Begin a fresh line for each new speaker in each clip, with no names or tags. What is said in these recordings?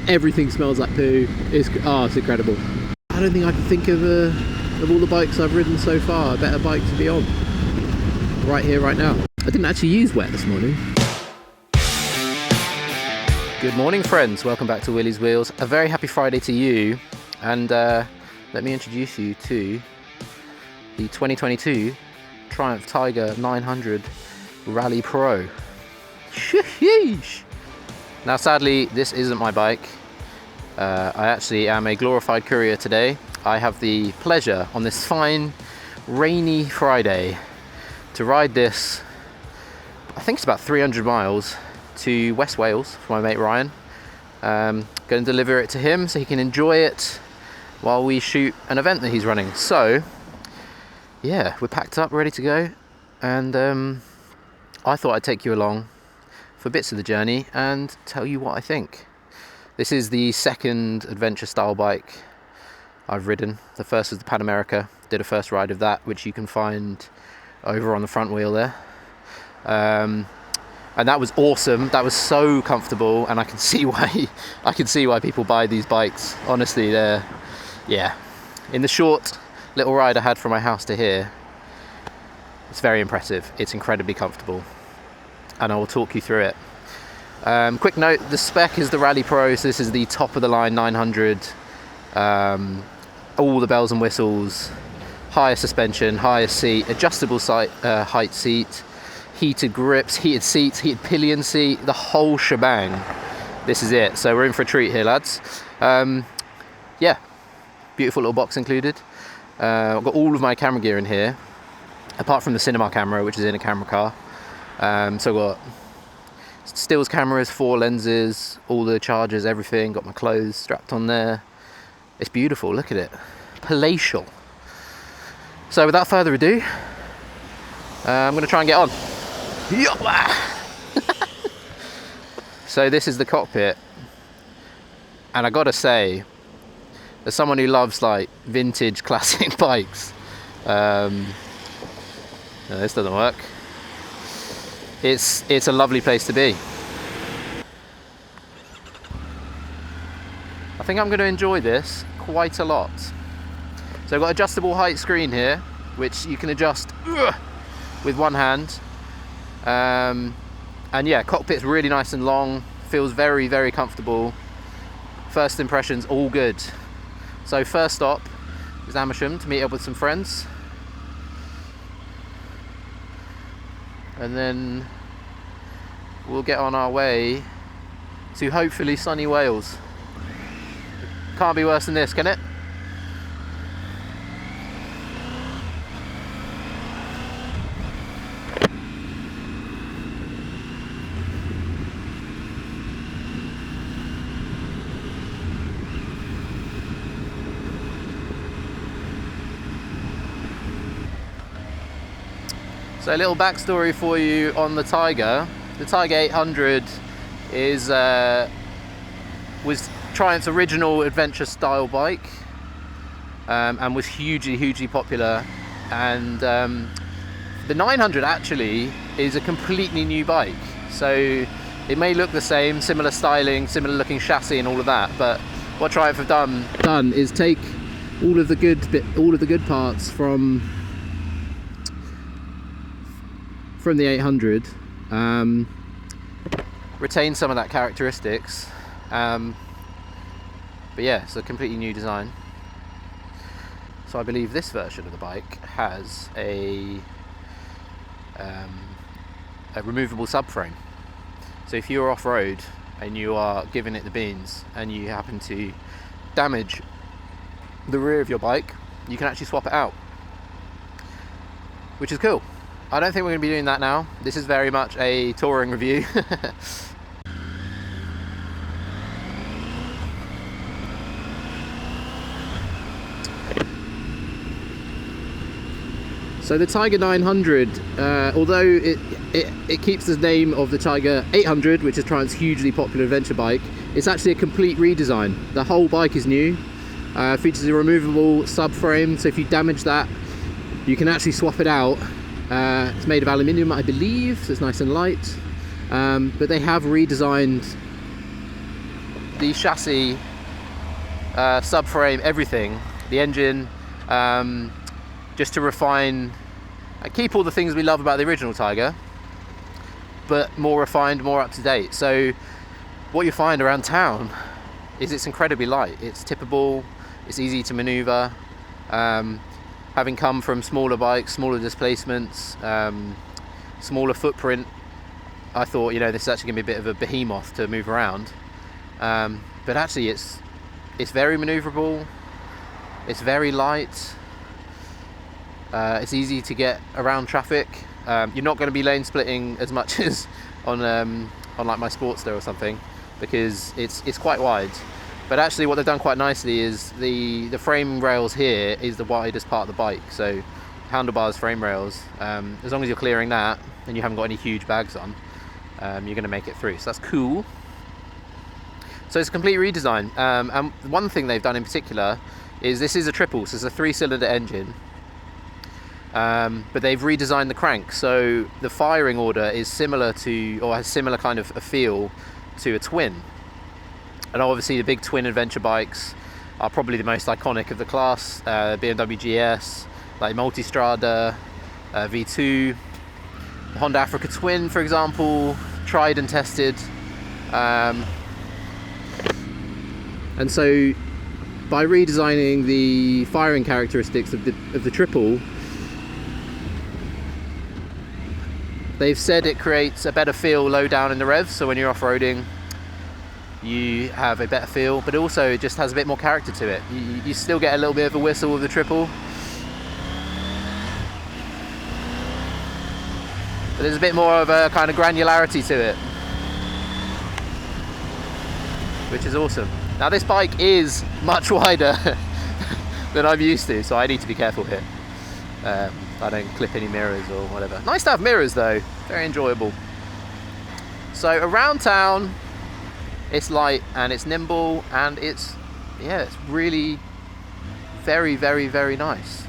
Everything smells like poo. It's incredible. I don't think I can think of all the bikes I've ridden so far, a better bike to be on. Right here, right now. I didn't actually use wet this morning. Good morning, friends. Welcome back to Willie's Wheels. A very happy Friday to you. And let me introduce you to the 2022 Triumph Tiger 900 Rally Pro. Sheesh. Now, sadly, this isn't my bike. I actually am a glorified courier today. I have the pleasure on this fine, rainy Friday to ride this, I think it's about 300 miles, to West Wales for my mate Ryan. Going to deliver it to him so he can enjoy it while we shoot an event that he's running. So, yeah, we're packed up, ready to go. And I thought I'd take you along for bits of the journey and tell you what I think. This is the second adventure style bike I've ridden. The first was the Pan America. Did a first ride of that, which you can find over on the front wheel there. And that was awesome. That was so comfortable, and I can see why people buy these bikes. Honestly, yeah. In the short little ride I had from my house to here, it's very impressive. It's incredibly comfortable, and I will talk you through it. Quick note, the spec is the Rally Pro, so this is the top of the line 900. All the bells and whistles, higher suspension, higher seat, adjustable height seat, heated grips, heated seats, heated pillion seat, the whole shebang. This is it. So we're in for a treat here, lads. Yeah, beautiful little box included. I've got all of my camera gear in here, apart from the cinema camera, which is in a camera car. So I've got stills cameras, 4 lenses, all the chargers, everything. Got my clothes strapped on there. It's beautiful, look at it. Palatial. So without further ado, I'm going to try and get on. So this is the cockpit, and I gotta say, as someone who loves like vintage classic bikes, no, this doesn't work. It's a lovely place to be. I think I'm going to enjoy this quite a lot. So I've got adjustable height screen here, which you can adjust with one hand. And yeah, cockpit's really nice and long, feels very, very comfortable. First impressions, all good. So first stop is Amersham to meet up with some friends. And then we'll get on our way to hopefully sunny Wales. Can't be worse than this, can it? So a little backstory for you on the Tiger. The Tiger 800 was Triumph's original adventure style bike, and was hugely popular. And the 900 actually is a completely new bike. So it may look the same, similar styling, similar looking chassis and all of that, but what Triumph have done is take all of the good parts from the 800, retain some of that characteristics, but yeah, it's a completely new design. So I believe this version of the bike has a removable subframe. So if you're off-road and you are giving it the beans and you happen to damage the rear of your bike, you can actually swap it out, which is cool. I don't think we're going to be doing that now. This is very much a touring review. So the Tiger 900, although it keeps the name of the Tiger 800, which is Triumph's hugely popular adventure bike, it's actually a complete redesign. The whole bike is new. Features a removable subframe, so if you damage that, you can actually swap it out. It's made of aluminium, I believe, so it's nice and light. But they have redesigned the chassis, subframe, everything, the engine, just to refine and keep all the things we love about the original Tiger, but more refined, more up to date. So what you find around town is it's incredibly light. It's tippable, it's easy to maneuver. Having come from smaller bikes, smaller displacements, smaller footprint, I thought, you know, this is actually going to be a bit of a behemoth to move around. But actually it's very maneuverable, it's very light, it's easy to get around traffic. You're not going to be lane splitting as much as on like my Sportster or something, because it's quite wide. But actually what they've done quite nicely is the frame rails here is the widest part of the bike. So handlebars, frame rails, as long as you're clearing that and you haven't got any huge bags on, you're going to make it through. So that's cool. So it's a complete redesign. And one thing they've done in particular is this is a triple, so it's a 3-cylinder engine. But they've redesigned the crank, so the firing order is similar to, or has similar kind of a feel to a twin. And obviously the big twin adventure bikes are probably the most iconic of the class. BMW GS, like Multistrada, V2, the Honda Africa Twin, for example, tried and tested. And so by redesigning the firing characteristics of the triple, they've said it creates a better feel low down in the revs, so when you're off-roading you have a better feel, but also it just has a bit more character to it. You still get a little bit of a whistle with the triple, but there's a bit more of a kind of granularity to it, which is awesome. Now this bike is much wider than I'm used to, so I need to be careful here. I don't clip any mirrors or whatever. Nice to have mirrors though, very enjoyable. So around town, it's light and it's nimble and it's really very, very, very nice.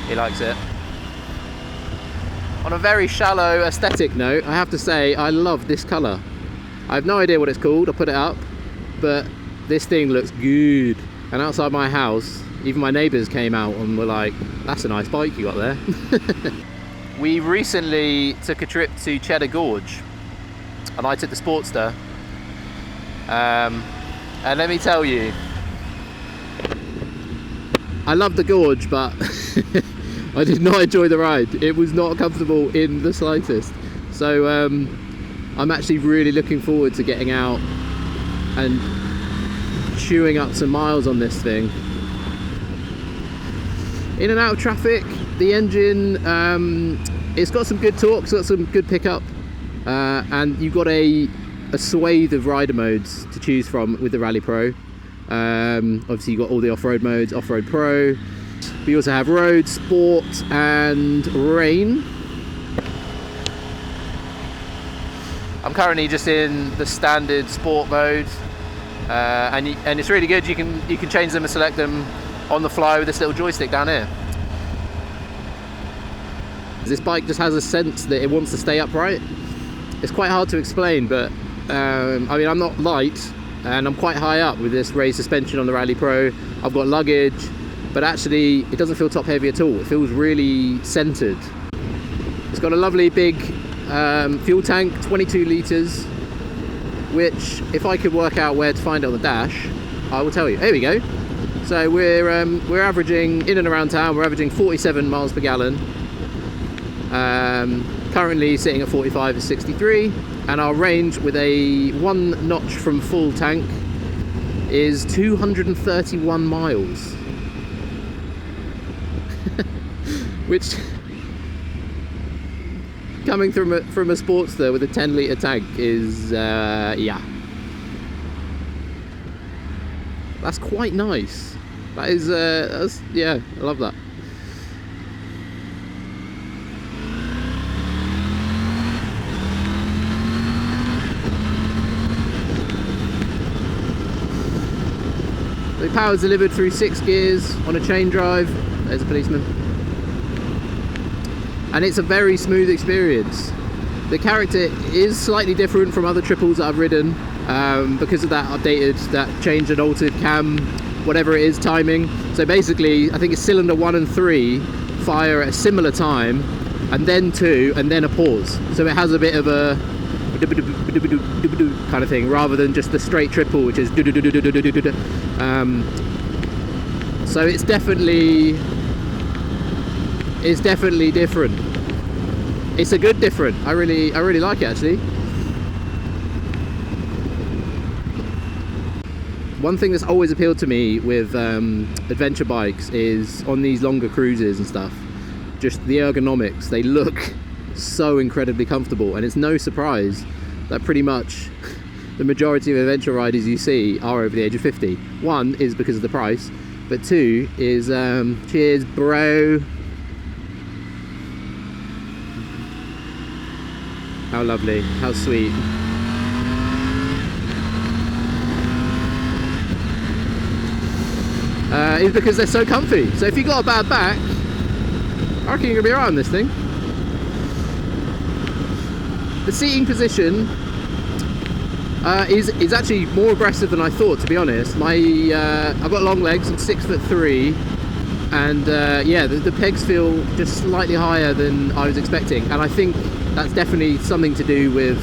He likes it. On a very shallow aesthetic note, I have to say I love this colour. I have no idea what it's called, I'll put it up, but this thing looks good. And outside my house, even my neighbours came out and were like, that's a nice bike you got there. We recently took a trip to Cheddar Gorge and I took the Sportster. And let me tell you, I love the gorge, but I did not enjoy the ride. It was not comfortable in the slightest. So I'm actually really looking forward to getting out and chewing up some miles on this thing. In and out of traffic, the engine, it's got some good torque, it's got some good pickup, and you've got a swathe of rider modes to choose from with the Rally Pro. Obviously you've got all the off-road modes, Off-Road Pro. We also have Road, Sport and Rain. I'm currently just in the standard Sport mode, and it's really good. You can change them and select them on the fly with this little joystick down here. This bike just has a sense that it wants to stay upright. It's quite hard to explain, but I mean, I'm not light and I'm quite high up with this raised suspension on the Rally Pro. I've got luggage, but actually it doesn't feel top heavy at all. It feels really centered. It's got a lovely big fuel tank, 22 litres, which if I could work out where to find it on the dash, I will tell you. Here we go. So we're averaging, in and around town, we're averaging 47 miles per gallon. Currently sitting at 45 is 63, and our range with a 1 notch from full tank is 231 miles. Which, coming from a Sportster with a 10 litre tank is, yeah. That's quite nice. That is, yeah, I love that. The power is delivered through 6 gears on a chain drive. There's a policeman. and it's a very smooth experience. The character is slightly different from other triples that I've ridden because of that changed and altered cam, whatever it is, timing. So basically, I think it's cylinder 1 and 3 fire at a similar time, and then 2, and then a pause. So it has a bit of a kind of thing, rather than just the straight triple, which is so it's definitely different. It's a good different. I really like it, actually. One thing that's always appealed to me with adventure bikes is on these longer cruises and stuff, just the ergonomics. They look so incredibly comfortable, and it's no surprise that pretty much the majority of adventure riders you see are over the age of 50. One is because of the price, but two is cheers bro. How lovely, how sweet. Is because they're so comfy. So if you've got a bad back, I reckon you're gonna be alright on this thing. The seating position is actually more aggressive than I thought, to be honest. I've got long legs, I'm 6'3", and yeah, the pegs feel just slightly higher than I was expecting, and I think that's definitely something to do with,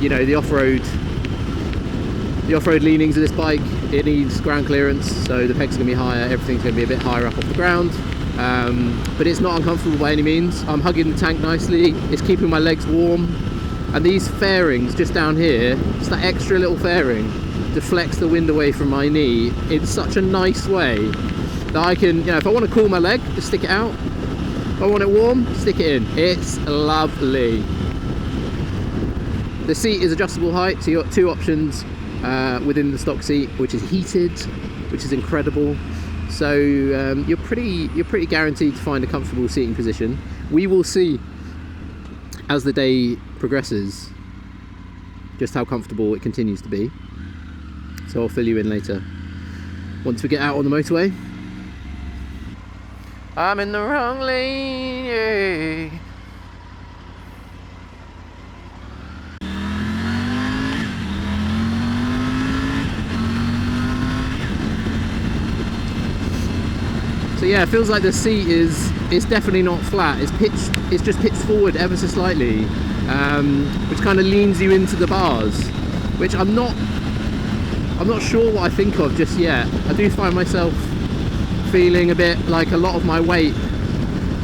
you know, the off-road leanings of this bike. It needs ground clearance, so the pegs are going to be higher, everything's going to be a bit higher up off the ground, but it's not uncomfortable by any means. I'm hugging the tank nicely, it's keeping my legs warm, and these fairings just down here, just that extra little fairing, deflects the wind away from my knee in such a nice way that I can, you know, if I want to cool my leg, just stick it out. If I want it warm, stick it in. It's lovely. The seat is adjustable height, so you've got two options within the stock seat, which is heated, which is incredible. So you're pretty guaranteed to find a comfortable seating position. We will see as the day progresses just how comfortable it continues to be. So I'll fill you in later once we get out on the motorway. I'm in the wrong lane, yeah. So yeah, it feels like the seat is definitely not flat. It's just pitched forward ever so slightly, which kind of leans you into the bars, which I'm not sure what I think of just yet. I do find myself feeling a bit like a lot of my weight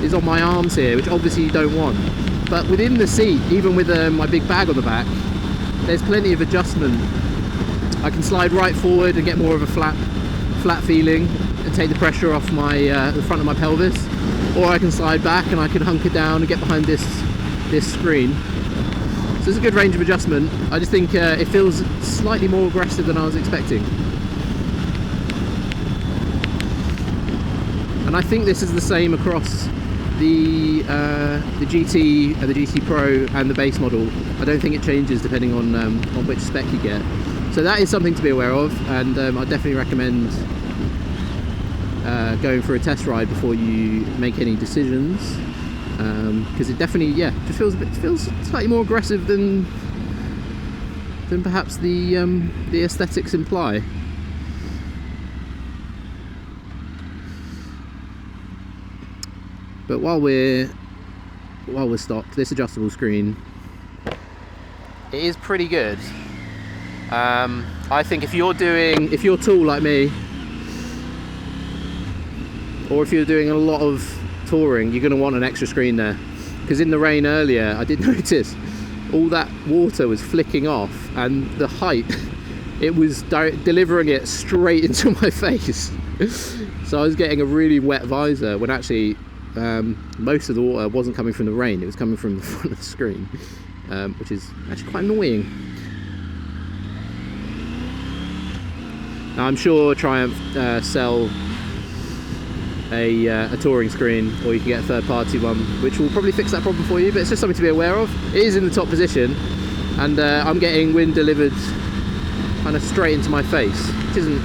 is on my arms here, which obviously you don't want. But within the seat, even with my big bag on the back, there's plenty of adjustment. I can slide right forward and get more of a flat feeling and take the pressure off the front of my pelvis, or I can slide back and I can hunker down and get behind this screen. So there's a good range of adjustment. I just think it feels slightly more aggressive than I was expecting. And I think this is the same across the GT, the GT Pro and the base model. I don't think it changes depending on which spec you get. So that is something to be aware of, and I definitely recommend going for a test ride before you make any decisions, because it definitely, yeah, just feels slightly more aggressive than perhaps the aesthetics imply. But while we're stopped, this adjustable screen, it is pretty good. I think if you're tall like me, or if you're doing a lot of touring, you're going to want an extra screen there. Because in the rain earlier, I did notice all that water was flicking off, and the height, it was delivering it straight into my face. So I was getting a really wet visor when actually most of the water wasn't coming from the rain, it was coming from the front of the screen, which is actually quite annoying. Now I'm sure Triumph sell a touring screen, or you can get a third-party one, which will probably fix that problem for you, but it's just something to be aware of. It is in the top position, and I'm getting wind delivered kind of straight into my face, which isn't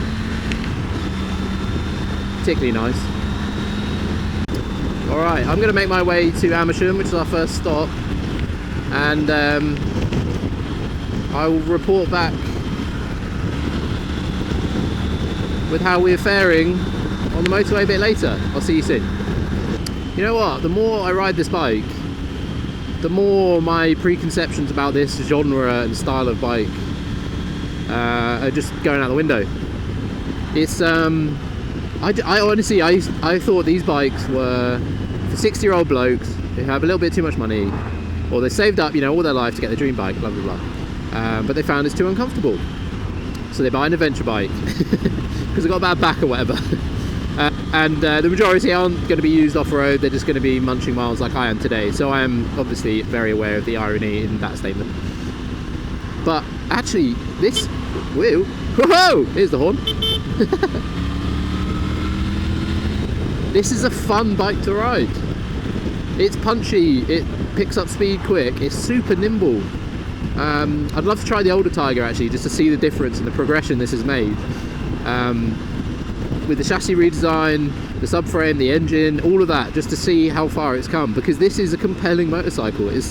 particularly nice. Alright, I'm going to make my way to Amersham, which is our first stop, and I will report back with how we're faring on the motorway a bit later. I'll see you soon. You know what, the more I ride this bike, the more my preconceptions about this genre and style of bike are just going out the window. It's I honestly I thought these bikes were for 60-year-old blokes who have a little bit too much money, or they saved up, you know, all their life to get their dream bike, blah blah blah, but they found it's too uncomfortable, so they buy an adventure bike because they've got a bad back or whatever. And the majority aren't going to be used off-road, they're just going to be munching miles like I am today. So I am obviously very aware of the irony in that statement. But actually, this... Whoa! Whoa! Here's the horn. This is a fun bike to ride. It's punchy, it picks up speed quick, it's super nimble. I'd love to try the older Tiger actually, just to see the difference and the progression this has made. With the chassis redesign, the subframe, the engine, all of that, just to see how far it's come, because this is a compelling motorcycle. It's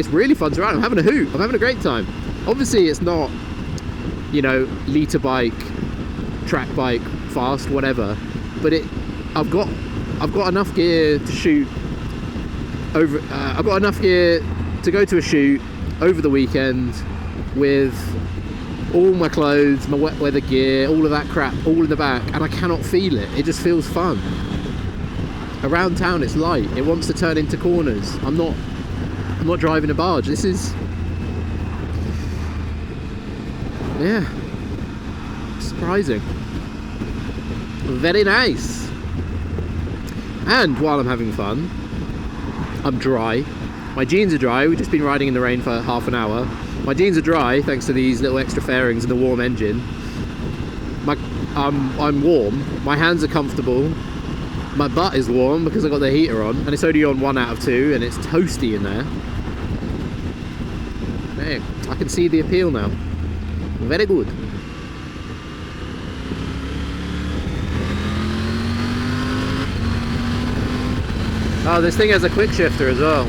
really fun to ride. I'm having a hoot, I'm having a great time. Obviously it's not, you know, liter bike, track bike, fast, whatever, but I've got enough gear to shoot over, I've got enough gear to go to a shoot over the weekend with all my clothes, my wet weather gear, all of that crap, all in the back, and I cannot feel it. It just feels fun. Around town it's light, it wants to turn into corners. I'm not driving a barge. This is, yeah, surprising. Very nice. And while I'm having fun, I'm dry. My jeans are dry. We've just been riding in the rain for half an hour. My jeans are dry thanks to these little extra fairings and the warm engine. I'm warm. My hands are comfortable. My butt is warm because I got the heater on, and it's only on 1 out of 2, and it's toasty in there. Hey, I can see the appeal now. Very good. Oh, this thing has a quick shifter as well.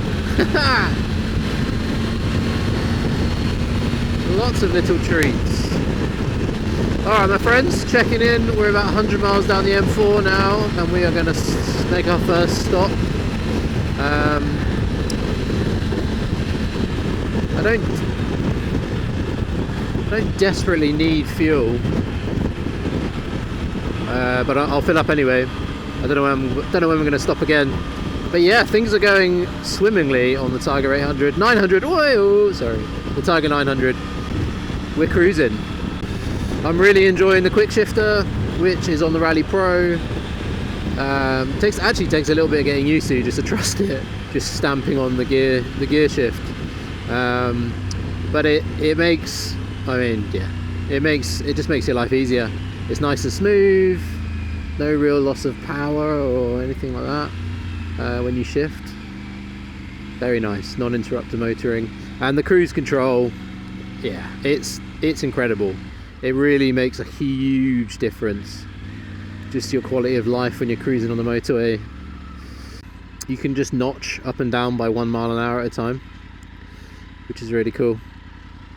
Lots of little treats. Alright my friends, checking in. We're about 100 miles down the M4 now, and we are going to make our first stop. I don't desperately need fuel, but I'll fill up anyway. I don't know when we're going to stop again. But yeah, things are going swimmingly on the Tiger 800, 900. Whoa, sorry, the Tiger 900. We're cruising. I'm really enjoying the quick shifter, which is on the Rally Pro. Actually takes a little bit of getting used to, just to trust it, just stamping on the gear shift. But it makes, I mean, yeah, it just makes your life easier. It's nice and smooth, no real loss of power or anything like that when you shift. Very nice, non-interrupter motoring, and the cruise control. Yeah, it's incredible. It really makes a huge difference. Just your quality of life when you're cruising on the motorway. You can just notch up and down by 1 mile an hour at a time, which is really cool.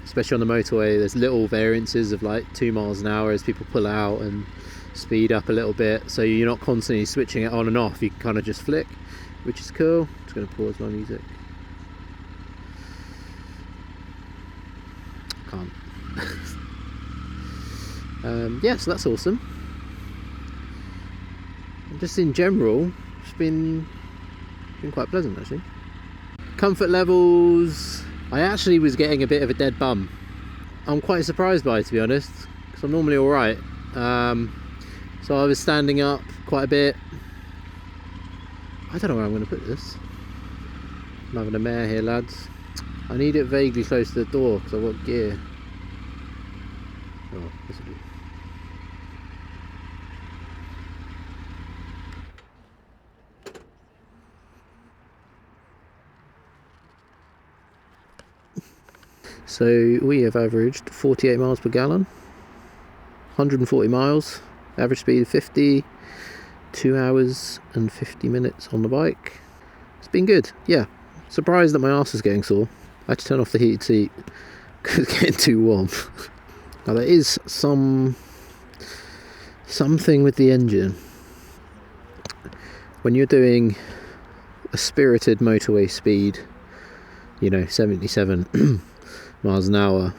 Especially on the motorway, there's little variances of like 2 miles an hour as people pull out and speed up a little bit. So you're not constantly switching it on and off. You can kind of just flick, which is cool. Just going to pause my music. Can't. Yeah, so that's awesome. And just in general, it's been quite pleasant actually. Comfort levels, I actually was getting a bit of a dead bum. I'm quite surprised by it, to be honest, because I'm normally alright. So I was standing up quite a bit. I don't know where I'm going to put this. I'm having a mare here, lads. I need it vaguely close to the door because I've got gear. Oh, this will do. So we have averaged 48 miles per gallon, 140 miles, average speed of 50, 2 hours and 50 minutes on the bike. It's been good, yeah. Surprised that my arse is getting sore. I had to turn off the heated seat because it's getting too warm. Now there is something with the engine. When you're doing a spirited motorway speed, 77 miles an hour,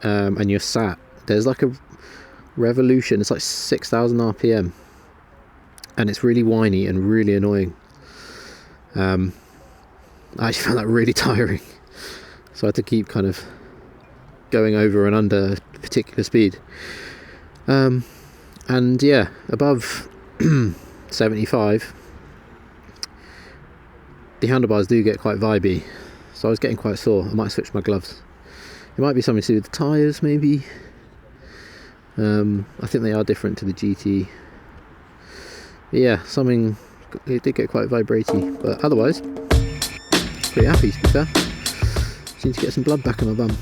and you're sat, there's like a revolution, it's like 6,000 RPM, and it's really whiny and really annoying. I actually found that really tiring, so I had to keep kind of going over and under a particular speed. And yeah, above 75, the handlebars do get quite vibey, so I was getting quite sore. I might switch my gloves. It might be something to do with the tyres, maybe. I think they are different to the GT. But yeah, it did get quite vibraty, but otherwise, pretty happy to be fair. Seem to get some blood back in my bum.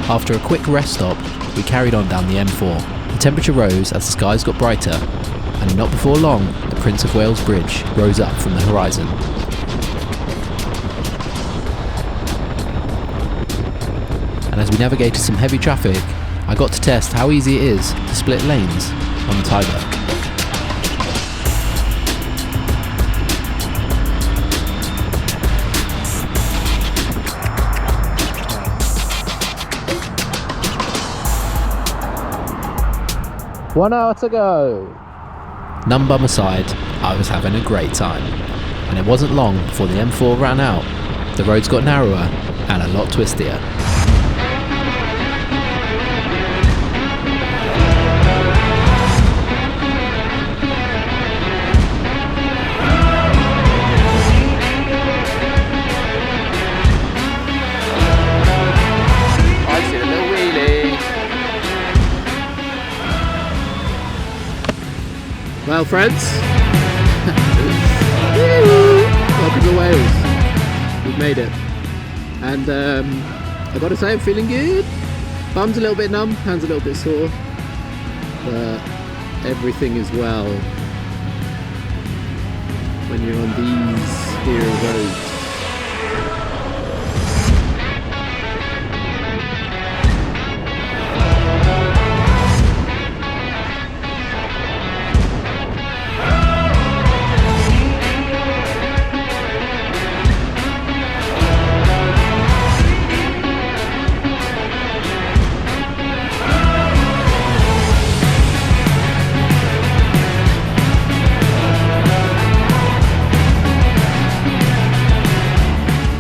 After a quick rest stop, we carried on down the M4. The temperature rose as the skies got brighter, and not before long, the Prince of Wales Bridge rose up from the horizon. And as we navigated some heavy traffic, I got to test how easy it is to split lanes on the Tiger.
One hour to go.
None bum aside, I was having a great time. And it wasn't long before the M4 ran out. The roads got narrower and a lot twistier.
Well, friends, welcome to Wales. We've made it, and I got to say, I'm feeling good. Bum's a little bit numb, hands a little bit sore, but everything is well when you're on these here roads.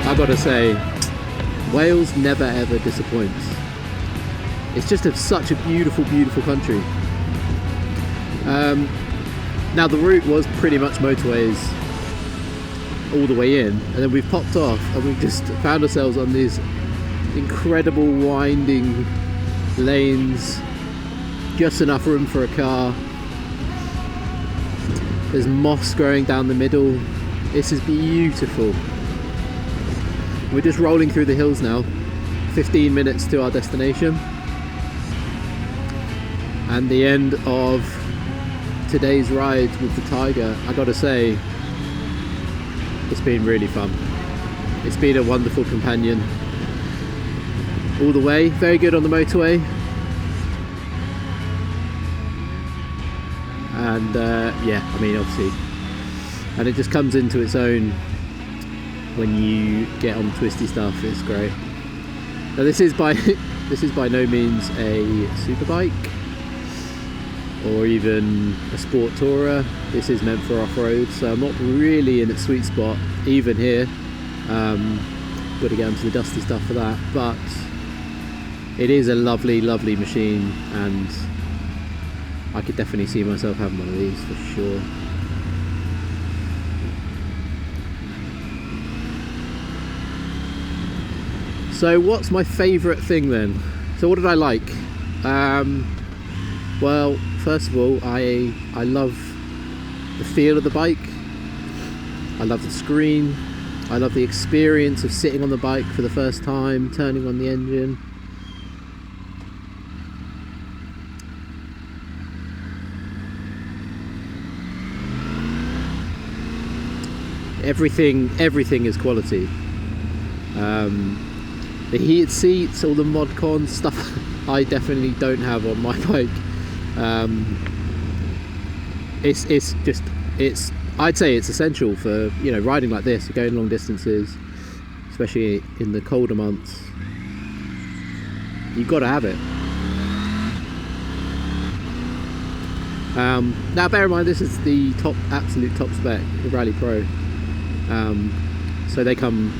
I've got to say, Wales never ever disappoints. It's just such a beautiful, beautiful country. Now the route was pretty much motorways all the way in, and then we've popped off and we've just found ourselves on these incredible winding lanes, just enough room for a car. There's moss growing down the middle. This is beautiful. We're just rolling through the hills now, 15 minutes to our destination, and the end of today's ride with the Tiger. I gotta say, it's been really fun. It's been a wonderful companion all the way. Very good on the motorway, and yeah, I mean, obviously, and it just comes into its own when you get on twisty stuff. It's great. Now this is by no means a super bike or even a sport tourer. This is meant for off-road, so I'm not really in its sweet spot even here. Got to get onto the dusty stuff for that, but it is a lovely, lovely machine, and I could definitely see myself having one of these for sure. So what's my favourite thing then? So what did I like? Well, first of all, I love the feel of the bike. I love the screen. I love the experience of sitting on the bike for the first time, turning on the engine. everything is quality. The heated seats, all the mod cons stuff I definitely don't have on my bike. I'd say it's essential for, you know, riding like this, going long distances, especially in the colder months. You've got to have it. Now bear in mind, this is the absolute top spec, the Rally Pro. So it comes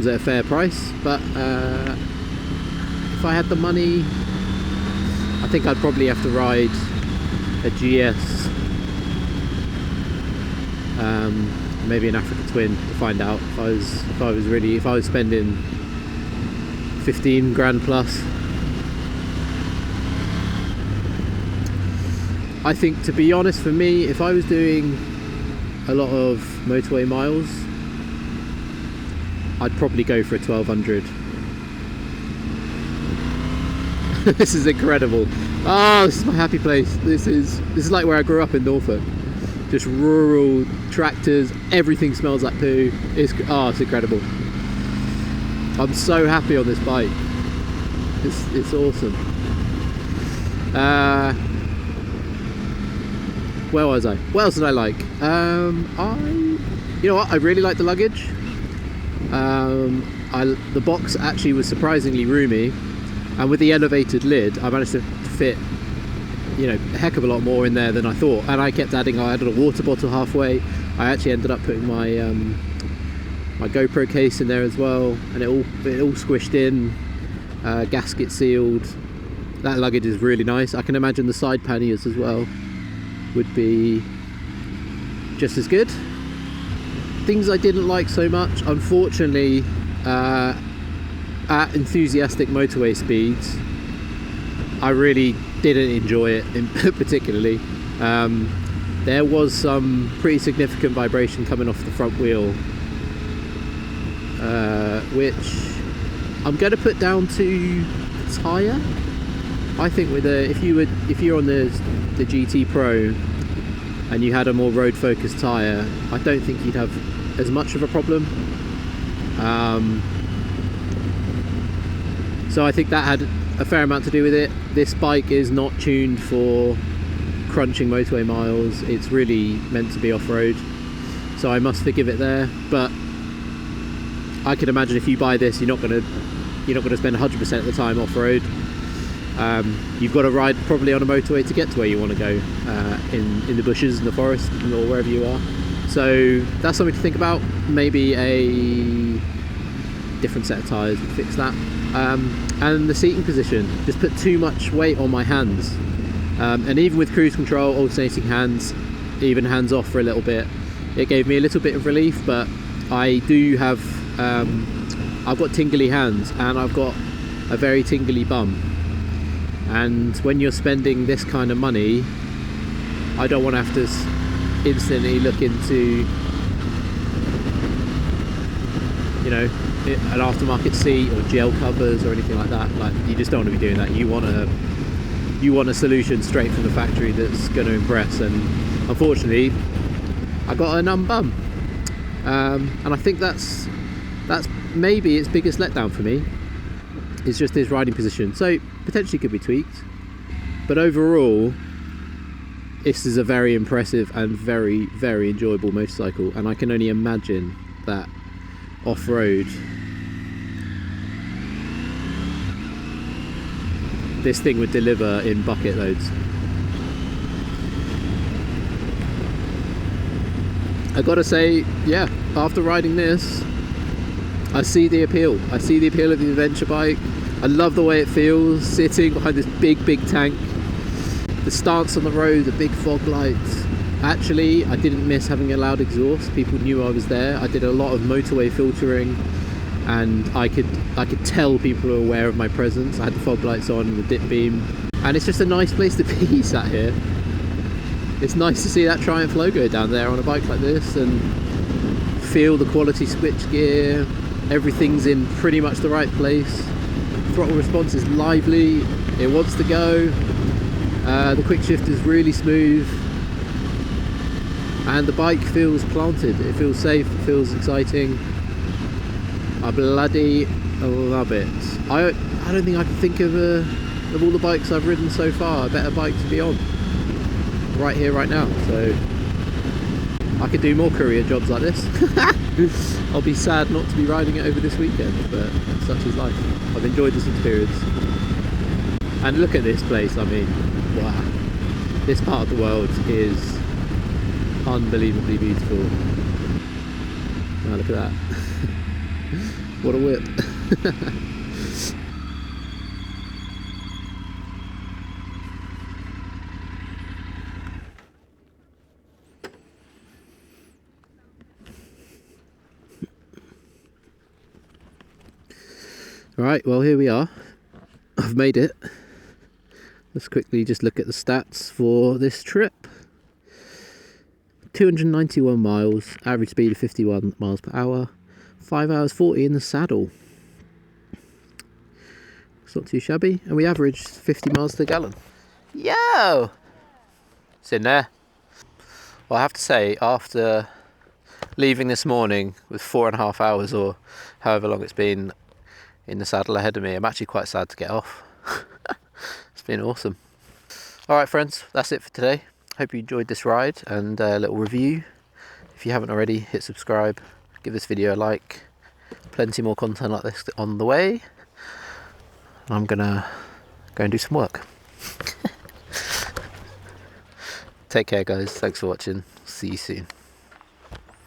at a fair price, but if I had the money, I think I'd probably have to ride a GS, maybe an Africa Twin, to find out if I was spending 15 grand plus. I think, to be honest, for me, if I was doing a lot of motorway miles, I'd probably go for a 1200. This is incredible. Oh, this is my happy place. This is like where I grew up in Norfolk. Just rural tractors, everything smells like poo. It's incredible. I'm so happy on this bike. It's awesome. Where was I? What else did I like? You know what? I really like the luggage. The box actually was surprisingly roomy, and with the elevated lid, I managed to fit, you know, a heck of a lot more in there than I thought. And I kept adding. I added a water bottle halfway. I actually ended up putting my my GoPro case in there as well, and it all squished in, gasket sealed. That luggage is really nice. I can imagine the side panniers as well would be just as good. Things I didn't like so much, unfortunately, at enthusiastic motorway speeds, I really didn't enjoy it particularly. There was some pretty significant vibration coming off the front wheel, which I'm going to put down to the tyre. I think if you're on the GT Pro and you had a more road focused tyre, I don't think you'd have as much of a problem. So I think that had a fair amount to do with it. This bike is not tuned for crunching motorway miles. It's really meant to be off-road, so I must forgive it there. But I can imagine if you buy this, you're not going to spend 100% of the time off-road. You've got to ride probably on a motorway to get to where you want to go, in the bushes, in the forest, or wherever you are. So that's something to think about. Maybe a different set of tyres would fix that. And the seating position just put too much weight on my hands, and even with cruise control, alternating hands, even hands off for a little bit, it gave me a little bit of relief. But I do have I've got tingly hands, and I've got a very tingly bum. And when you're spending this kind of money, I don't want to have to instantly look into, you know, an aftermarket seat or gel covers or anything like that. Like, you just don't want to be doing that. You want a solution straight from the factory that's going to impress. And unfortunately, I got a numb bum, and I think that's maybe its biggest letdown for me. It's just this riding position. So potentially could be tweaked, but overall, this is a very impressive and very, very enjoyable motorcycle, and I can only imagine that off-road this thing would deliver in bucket loads. I gotta say, yeah, after riding this, I see the appeal. I see the appeal of the adventure bike. I love the way it feels sitting behind this big tank. The stance on the road, the big fog lights. Actually, I didn't miss having a loud exhaust. People knew I was there. I did a lot of motorway filtering, and I could tell people were aware of my presence. I had the fog lights on and the dip beam, and it's just a nice place to be sat here. It's nice to see that Triumph logo down there on a bike like this, and feel the quality switch gear. Everything's in pretty much the right place. Throttle response is lively. It wants to go. The quick shift is really smooth. And the bike feels planted, it feels safe, it feels exciting. I bloody love it. I don't think I can think of all the bikes I've ridden so far, a better bike to be on. Right here, right now. So I could do more courier jobs like this. I'll be sad not to be riding it over this weekend, but such is life. I've enjoyed this experience. And look at this place, I mean, wow. This part of the world is unbelievably beautiful. Now look at that. What a whip. Right, well here we are. I've made it. Let's quickly just look at the stats for this trip. 291 miles, average speed of 51 miles per hour, 5 hours 40 in the saddle. It's not too shabby, and we averaged 50 miles to the gallon. Yo! It's in there. Well, I have to say, after leaving this morning with 4.5 hours or however long it's been in the saddle ahead of me, I'm actually quite sad to get off. It's been awesome. Alright friends, that's it for today. Hope you enjoyed this ride and a little review. If you haven't already, hit subscribe, give this video a like. Plenty more content like this on the way. I'm gonna go and do some work. Take care guys, thanks for watching, see you soon.